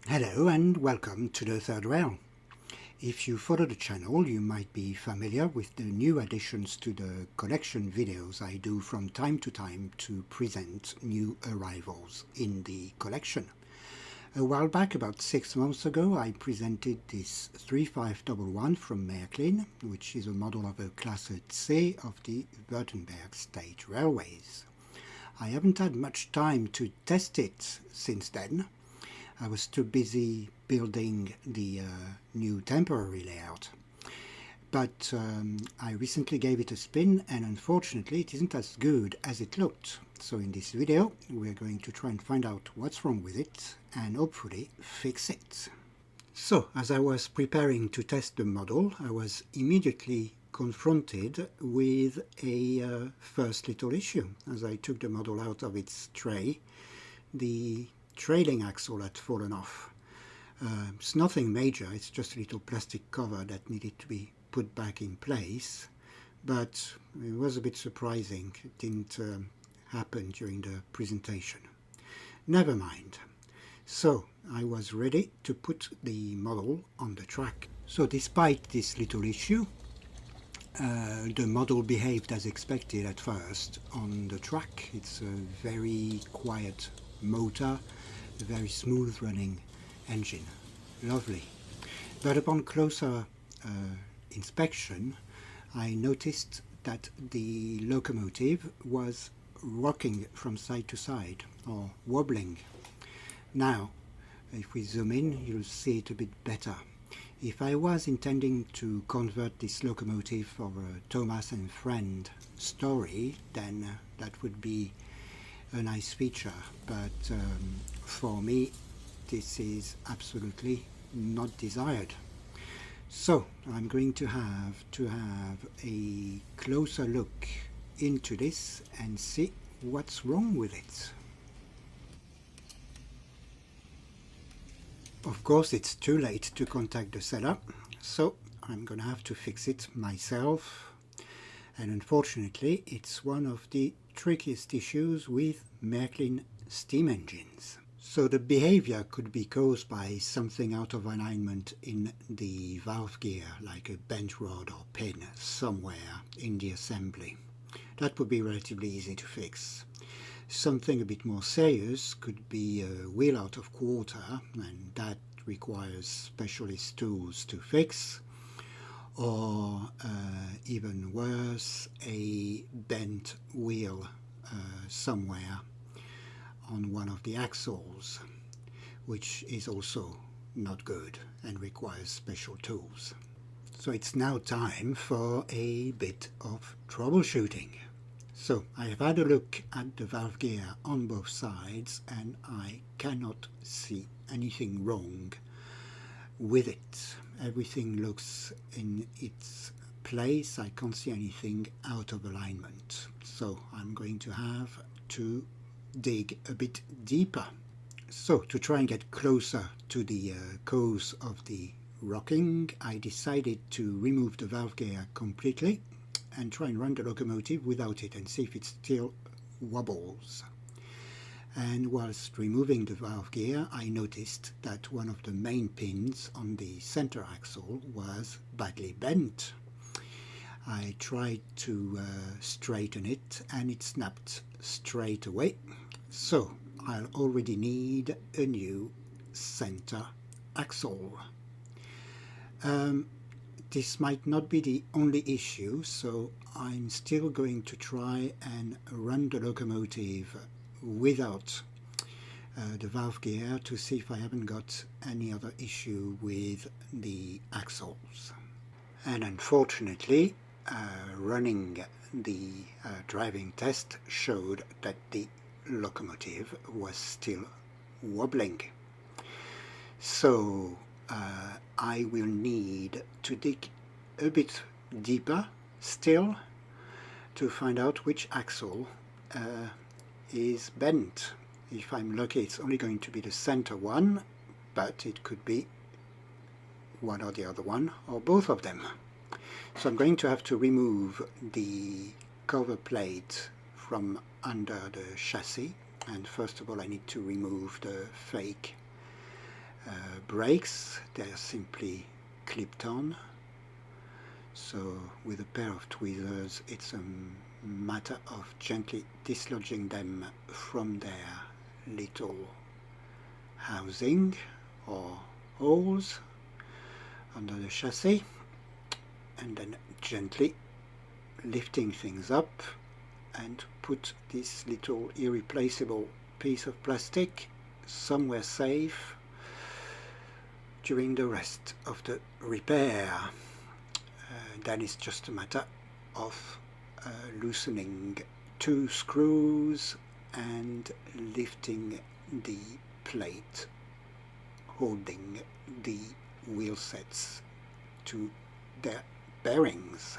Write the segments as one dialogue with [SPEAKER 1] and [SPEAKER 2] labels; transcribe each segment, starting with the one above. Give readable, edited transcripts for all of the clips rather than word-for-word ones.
[SPEAKER 1] Hello and welcome to the third rail. If you follow the channel, you might be familiar with the new additions to the collection videos I do from time to time to present new arrivals in the collection. A while back, about 6 months ago, I presented this 3511 from Märklin, which is a model of a KLASSE C of the Württemberg State Railways. I haven't had much time to test it since then. I was too busy building the new temporary layout. But I recently gave it a spin, and unfortunately it isn't as good as it looked. So in this video we're going to try and find out what's wrong with it and hopefully fix it. So as I was preparing to test the model, I was immediately confronted with a first little issue. As I took the model out of its tray, the trailing axle had fallen off. It's nothing major, it's just a little plastic cover that needed to be put back in place, but it was a bit surprising. It didn't happen during the presentation. Never mind. So I was ready to put the model on the track. So despite this little issue, the model behaved as expected at first on the track. It's a very quiet motor, a very smooth running engine. Lovely. But upon closer inspection, I noticed that the locomotive was rocking from side to side, or wobbling. Now, if we zoom in, you'll see it a bit better. If I was intending to convert this locomotive for a Thomas and Friend story, then that would be a nice feature, but for me this is absolutely not desired. So I'm going to have a closer look into this and see what's wrong with it. Of course it's too late to contact the seller, so I'm gonna have to fix it myself, and unfortunately it's one of the trickiest issues with Märklin steam engines. So the behavior could be caused by something out of alignment in the valve gear, like a bent rod or pin somewhere in the assembly. That would be relatively easy to fix. Something a bit more serious could be a wheel out of quarter, and that requires specialist tools to fix. Or even worse, a bent wheel somewhere on one of the axles, which is also not good and requires special tools. So it's now time for a bit of troubleshooting. So I have had a look at the valve gear on both sides and I cannot see anything wrong with it. Everything looks in its place. I can't see anything out of alignment. So I'm going to have to dig a bit deeper. So to try and get closer to the cause of the rocking, I decided to remove the valve gear completely and try and run the locomotive without it and see if it still wobbles. And whilst removing the valve gear, I noticed that one of the main pins on the center axle was badly bent. I tried to straighten it and it snapped straight away. So I'll already need a new center axle. This might not be the only issue, so I'm still going to try and run the locomotive without the valve gear to see if I haven't got any other issue with the axles. And unfortunately, running the driving test showed that the locomotive was still wobbling. So I will need to dig a bit deeper still to find out which axle is bent. If I'm lucky, it's only going to be the center one, but it could be one or the other one, or both of them. So I'm going to have to remove the cover plate from under the chassis, and first of all I need to remove the fake brakes, they're simply clipped on. So with a pair of tweezers it's a matter of gently dislodging them from their little housing or holes under the chassis, and then gently lifting things up and put this little irreplaceable piece of plastic somewhere safe during the rest of the repair. Then it's just a matter of loosening 2 screws and lifting the plate holding the wheel sets to their bearings.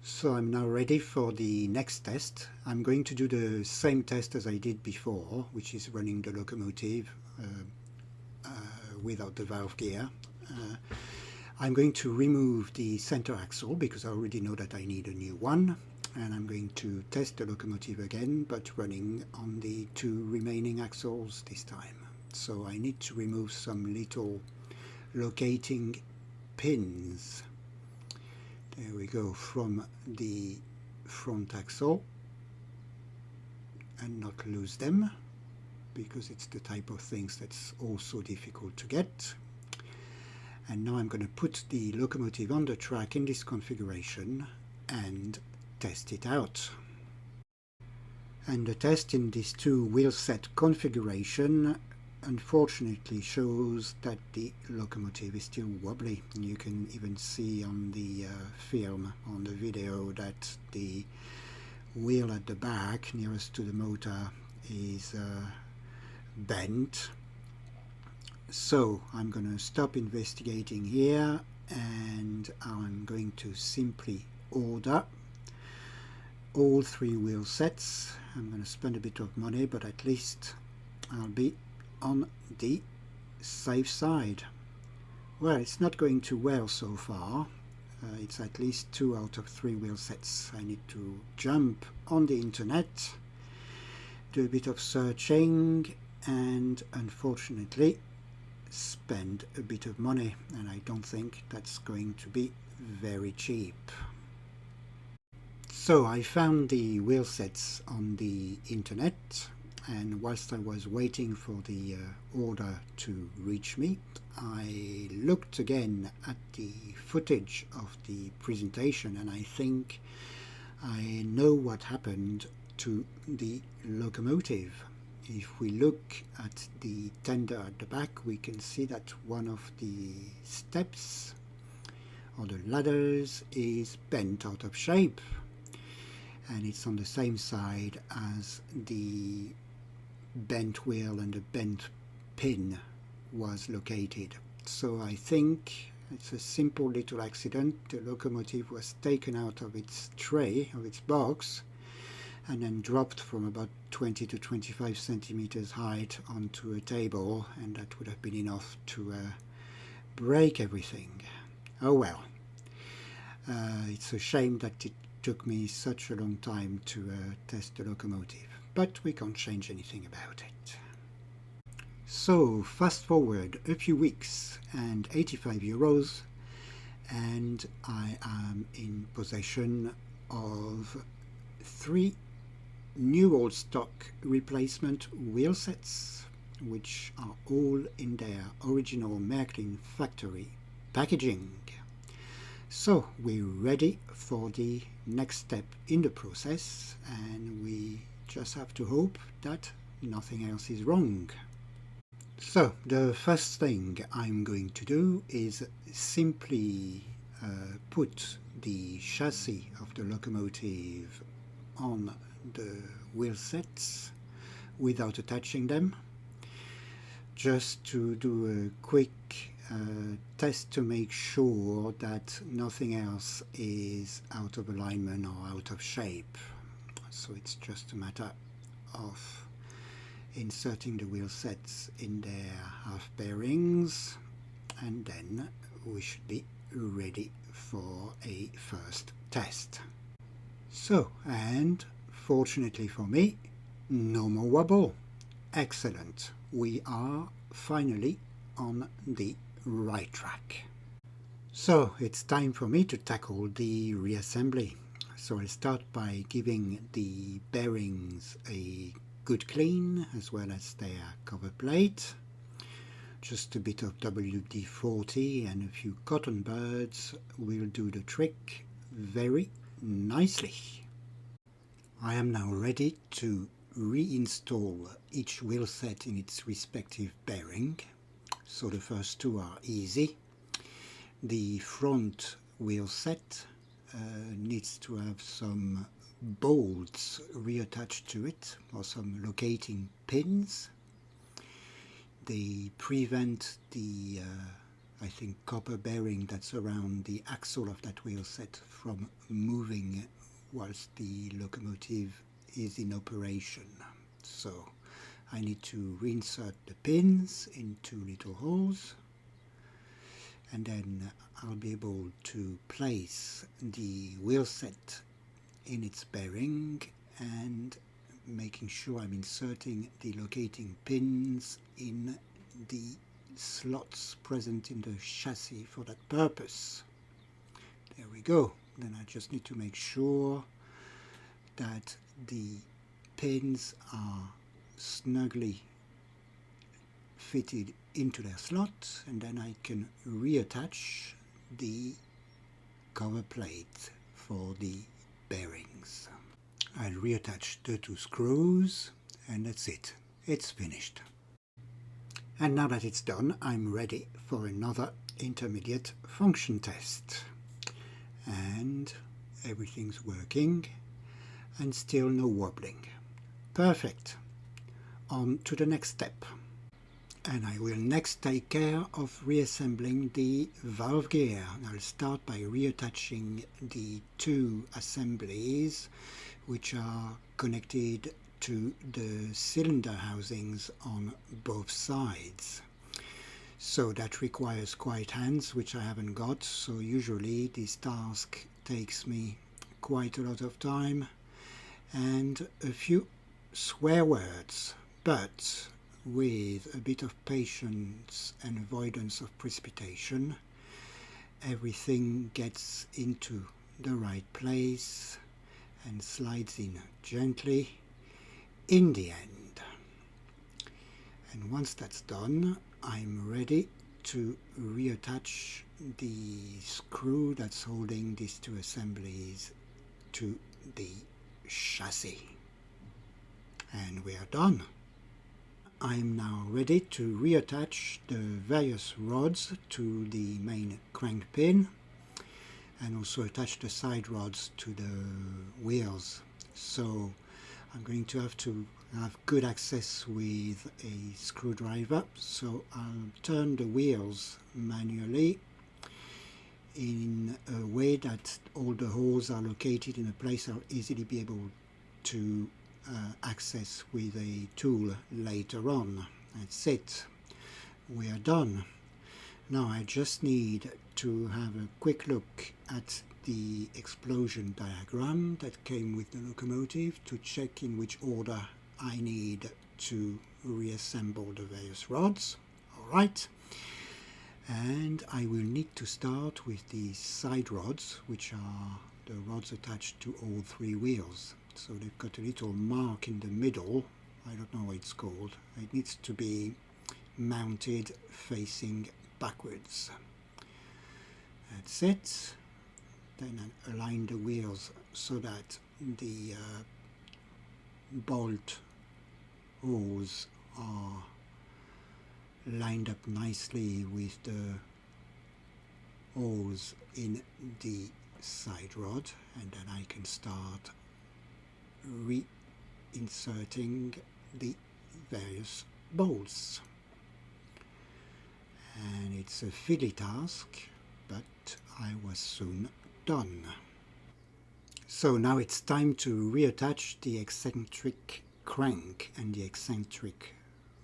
[SPEAKER 1] So I'm now ready for the next test. I'm going to do the same test as I did before, which is running the locomotive without the valve gear. I'm going to remove the center axle because I already know that I need a new one, and I'm going to test the locomotive again, but running on the 2 remaining axles this time. So I need to remove some little locating pins. There we go, from the front axle, and not lose them, because it's the type of things that's also difficult to get. And now I'm going to put the locomotive on the track in this configuration and test it out. And the test in this 2 wheel set configuration unfortunately shows that the locomotive is still wobbly. You can even see on the film, on the video, that the wheel at the back nearest to the motor is bent. So I'm going to stop investigating here, and I'm going to simply order all 3 wheel sets. I'm going to spend a bit of money, but at least I'll be on the safe side. Well, it's not going too well so far. It's at least 2 out of 3 wheel sets. I need to jump on the internet, do a bit of searching, and unfortunately spend a bit of money, and I don't think that's going to be very cheap. So I found the wheel sets on the internet, and whilst I was waiting for the order to reach me, I looked again at the footage of the presentation, and I think I know what happened to the locomotive. If we look at the tender at the back, we can see that one of the steps or the ladders is bent out of shape, and it's on the same side as the bent wheel and the bent pin was located. So I think it's a simple little accident. The locomotive was taken out of its tray, of its box, and then dropped from about 20 to 25 centimeters height onto a table, and that would have been enough to break everything. Oh well, it's a shame that it took me such a long time to test the locomotive, but we can't change anything about it. So fast forward a few weeks and 85 euros, and I am in possession of 3 new old stock replacement wheel sets, which are all in their original Märklin factory packaging. So we're ready for the next step in the process, and we just have to hope that nothing else is wrong. So the first thing I'm going to do is simply put the chassis of the locomotive on the wheel sets without attaching them, just to do a quick test to make sure that nothing else is out of alignment or out of shape. So it's just a matter of inserting the wheel sets in their half bearings, and then we should be ready for a first test. So, and fortunately for me, no more wobble. Excellent. We are finally on the right track. So it's time for me to tackle the reassembly. So I'll start by giving the bearings a good clean, as well as their cover plate. Just a bit of WD-40 and a few cotton buds will do the trick very nicely. I am now ready to reinstall each wheel set in its respective bearing. So the first two are easy. The front wheel set needs to have some bolts reattached to it, or some locating pins. They prevent the I think copper bearing that's around the axle of that wheel set from moving whilst the locomotive is in operation. So I need to reinsert the pins into little holes, and then I'll be able to place the wheel set in its bearing and making sure I'm inserting the locating pins in the slots present in the chassis for that purpose. There we go. Then I just need to make sure that the pins are snugly fitted into their slot, and then I can reattach the cover plate for the bearings. I'll reattach the two screws, and that's it. It's finished. And now that it's done, I'm ready for another intermediate function test. And everything's working, and still no wobbling. Perfect. On to the next step. And I will next take care of reassembling the valve gear. I'll start by reattaching the two assemblies which are connected to the cylinder housings on both sides. So that requires quiet hands, which I haven't got, so usually this task takes me quite a lot of time and a few swear words, but with a bit of patience and avoidance of precipitation, everything gets into the right place and slides in gently in the end. And once that's done, I'm ready to reattach the screw that's holding these two assemblies to the chassis. And we are done. I'm now ready to reattach the various rods to the main crank pin and also attach the side rods to the wheels. So I'm going to have good access with a screwdriver, so I'll turn the wheels manually in a way that all the holes are located in a place I'll easily be able to access with a tool later on. That's it. We are done. Now I just need to have a quick look at the explosion diagram that came with the locomotive to check in which order I need to reassemble the various rods. Alright, and I will need to start with the side rods, which are the rods attached to all three wheels. So they've got a little mark in the middle, I don't know what it's called. It needs to be mounted facing backwards. That's it. Then I align the wheels so that the bolt holes are lined up nicely with the holes in the side rod, and then I can start reinserting the various bolts. And it's a fiddly task, but I was soon done. So now it's time to reattach the eccentric crank and the eccentric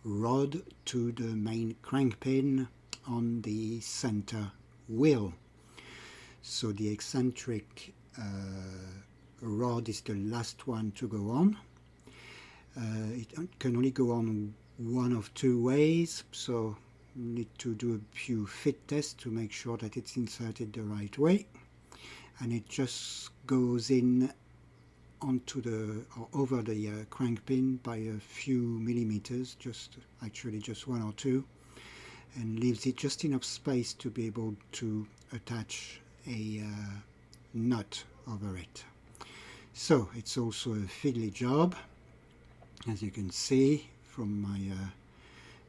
[SPEAKER 1] rod to the main crank pin on the center wheel. So the eccentric rod is the last one to go on. It can only go on one of two ways, so Need to do a few fit tests to make sure that it's inserted the right way, and it just goes in onto the or over the crank pin by a few millimeters, actually just 1 or 2, and leaves it just enough space to be able to attach a nut over it. So it's also a fiddly job, as you can see from my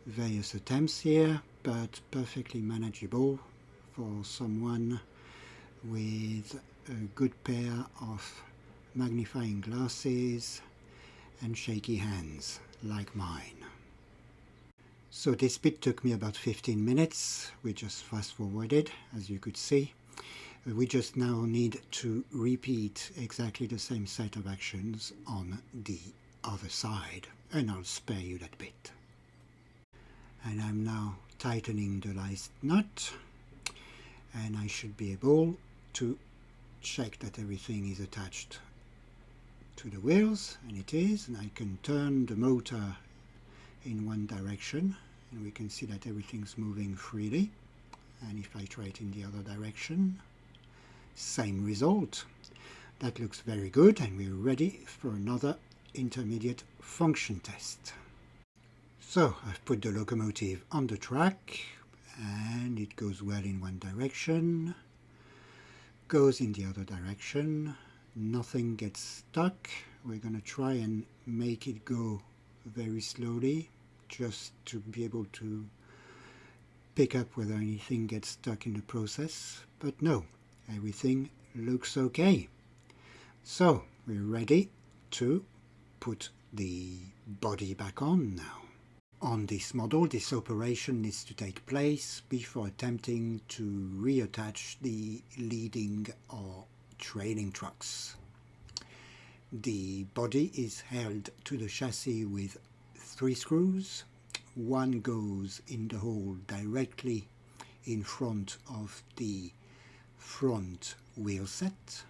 [SPEAKER 1] various attempts here, but perfectly manageable for someone with a good pair of magnifying glasses and shaky hands like mine. So this bit took me about 15 minutes. We just fast forwarded, as you could see. We just now need to repeat exactly the same set of actions on the other side, and I'll spare you that bit. And I'm now tightening the last nut, and I should be able to check that everything is attached to the wheels, and it is, and I can turn the motor in one direction and we can see that everything's moving freely, and if I try it in the other direction, same result. That looks very good, and we're ready for another intermediate function test. So I've put the locomotive on the track, and it goes well in one direction, goes in the other direction, nothing gets stuck. We're going to try and make it go very slowly, just to be able to pick up whether anything gets stuck in the process, but no, everything looks okay. So we're ready to put the body back on now. On this model, this operation needs to take place before attempting to reattach the leading or trailing trucks. The body is held to the chassis with 3 screws. One goes in the hole directly in front of the front wheel set,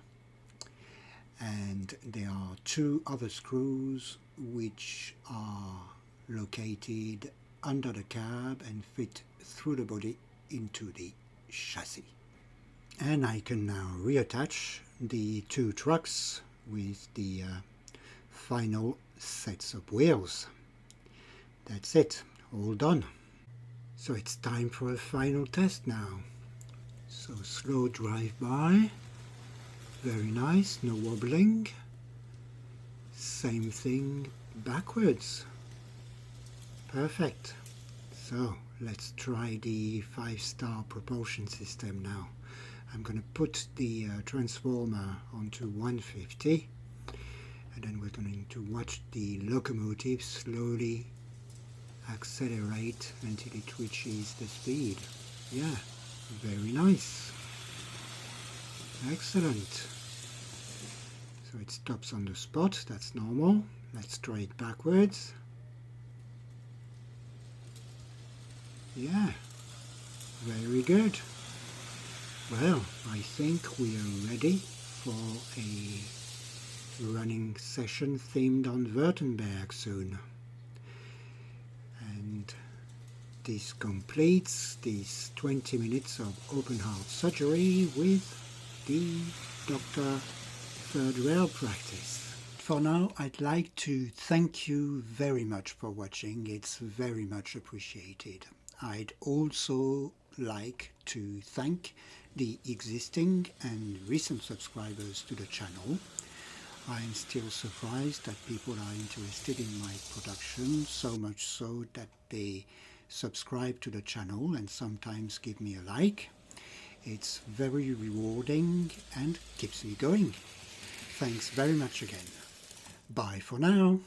[SPEAKER 1] and there are 2 other screws which are located under the cab and fit through the body into the chassis. And I can now reattach the 2 trucks with the final sets of wheels. That's it, all done. So it's time for a final test now. So slow drive by, very nice, no wobbling. Same thing backwards. Perfect. So let's try the 5-star propulsion system now. I'm going to put the transformer onto 150, and then we're going to watch the locomotive slowly accelerate until it reaches the speed. Yeah, very nice. Excellent. So it stops on the spot, that's normal. Let's try it backwards. Yeah, very good. Well, I think we are ready for a running session themed on Württemberg soon. And this completes these 20 minutes of open heart surgery with the Dr. Third Rail practice. For now, I'd like to thank you very much for watching. It's very much appreciated. I'd also like to thank the existing and recent subscribers to the channel. I'm still surprised that people are interested in my production, so much so that they subscribe to the channel and sometimes give me a like. It's very rewarding and keeps me going. Thanks very much again. Bye for now.